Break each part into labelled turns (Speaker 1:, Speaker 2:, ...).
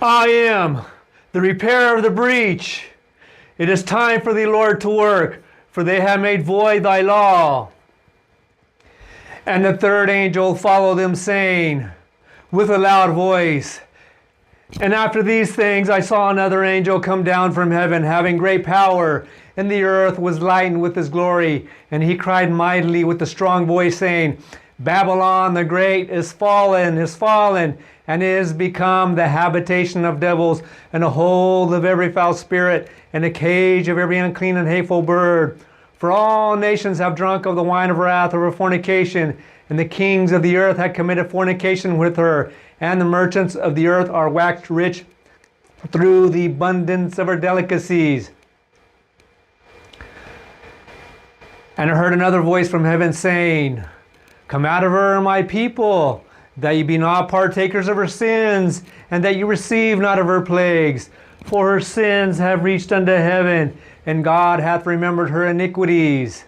Speaker 1: I am the repairer of the breach. It is time for the Lord to work, for they have made void thy law. And the third angel followed them, saying with a loud voice, and after these things I saw another angel come down from heaven, having great power, and the earth was lightened with his glory. And he cried mightily with a strong voice, saying, Babylon the great is fallen, and is become the habitation of devils, and a hold of every foul spirit, and a cage of every unclean and hateful bird. For all nations have drunk of the wine of wrath, of her fornication, and the kings of the earth had committed fornication with her, and the merchants of the earth are waxed rich through the abundance of her delicacies. And I heard another voice from heaven saying, Come out of her, my people, that ye be not partakers of her sins, and that ye receive not of her plagues. For her sins have reached unto heaven, and God hath remembered her iniquities.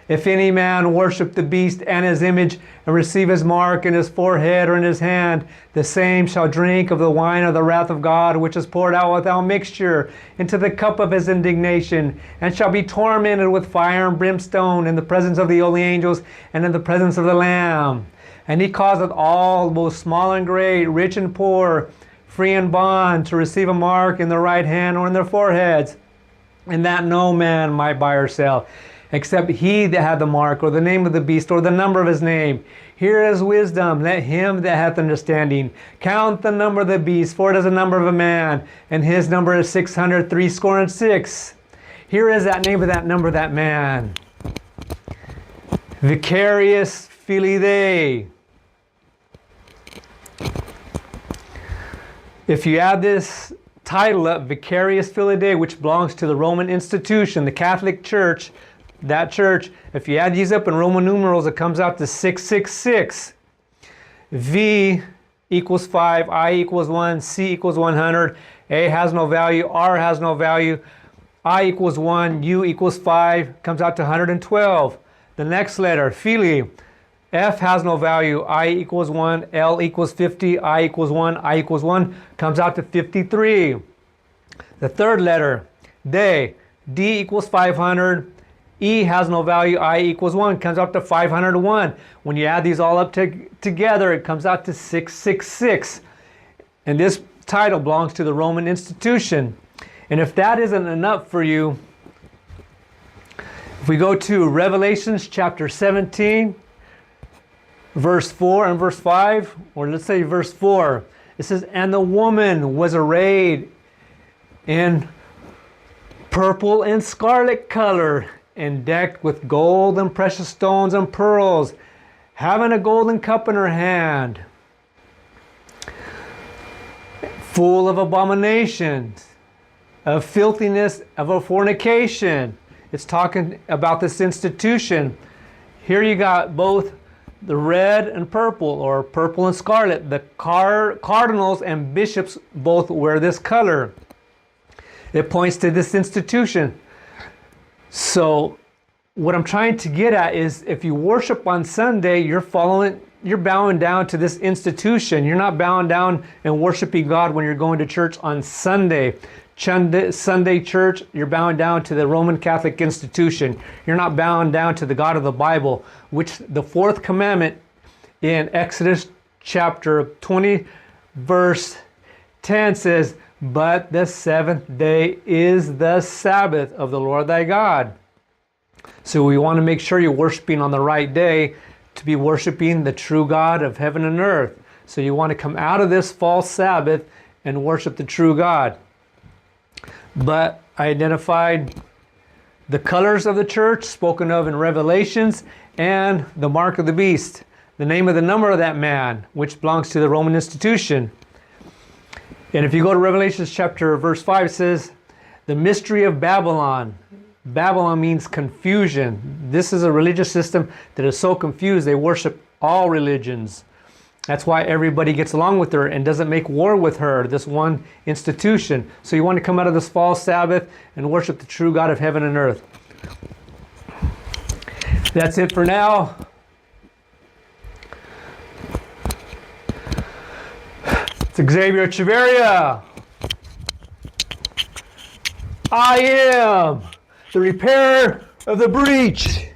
Speaker 1: If any man worship the beast and his image, and receive his mark in his forehead or in his hand, the same shall drink of the wine of the wrath of God, which is poured out without mixture into the cup of his indignation, and shall be tormented with fire and brimstone in the presence of the holy angels and in the presence of the Lamb. And he causeth all, both small and great, rich and poor, free and bond, to receive a mark in their right hand or in their foreheads, and that no man might buy or sell, except he that hath the mark, or the name of the beast, or the number of his name. Here is wisdom. Let him that hath understanding count the number of the beast, for it is the number of a man, and his number is 666. Here is that name of that number, that man. Vicarius Filii Dei. If you add this title up, Vicarius Filii Dei, which belongs to the Roman institution, the Catholic Church, that church, if you add these up in Roman numerals, it comes out to 666. V equals 5, I equals 1, C equals 100, A has no value, R has no value, I equals 1, U equals 5, comes out to 112. The next letter, Filii, F has no value, I equals 1, L equals 50, I equals 1, I equals 1, comes out to 53. The third letter, Dei, D equals 500, E has no value, I equals 1, comes up to 501. When you add these all up together, it comes out to 666. And this title belongs to the Roman institution. And if that isn't enough for you, if we go to Revelations chapter 17, verse 4 and verse 5, or let's say verse 4, it says, And the woman was arrayed in purple and scarlet color, and decked with gold and precious stones and pearls, having a golden cup in her hand, full of abominations, of filthiness, of a fornication. It's talking about this institution. Here you got both the red and purple, or purple and scarlet. The cardinals and bishops both wear this color. It points to this institution. So what I'm trying to get at is, if you worship on Sunday, you're bowing down to this institution. You're not bowing down and worshiping God when you're going to church on Sunday. Sunday church, you're bowing down to the Roman Catholic institution. You're not bowing down to the God of the Bible, which the fourth commandment in Exodus chapter 20, verse 10 says, But the seventh day is the Sabbath of the Lord thy God. So we want to make sure you're worshiping on the right day to be worshiping the true God of heaven and earth. So you want to come out of this false Sabbath and worship the true God. But I identified the colors of the church spoken of in Revelations, and the mark of the beast, the name of the number of that man, which belongs to the Roman institution. And if you go to Revelation chapter verse 5, it says, the mystery of Babylon. Babylon means confusion. This is a religious system that is so confused, they worship all religions. That's why everybody gets along with her and doesn't make war with her, this one institution. So you want to come out of this false Sabbath and worship the true God of heaven and earth. That's it for now. It's Xavier Chaveria. I am the repairer of the breach.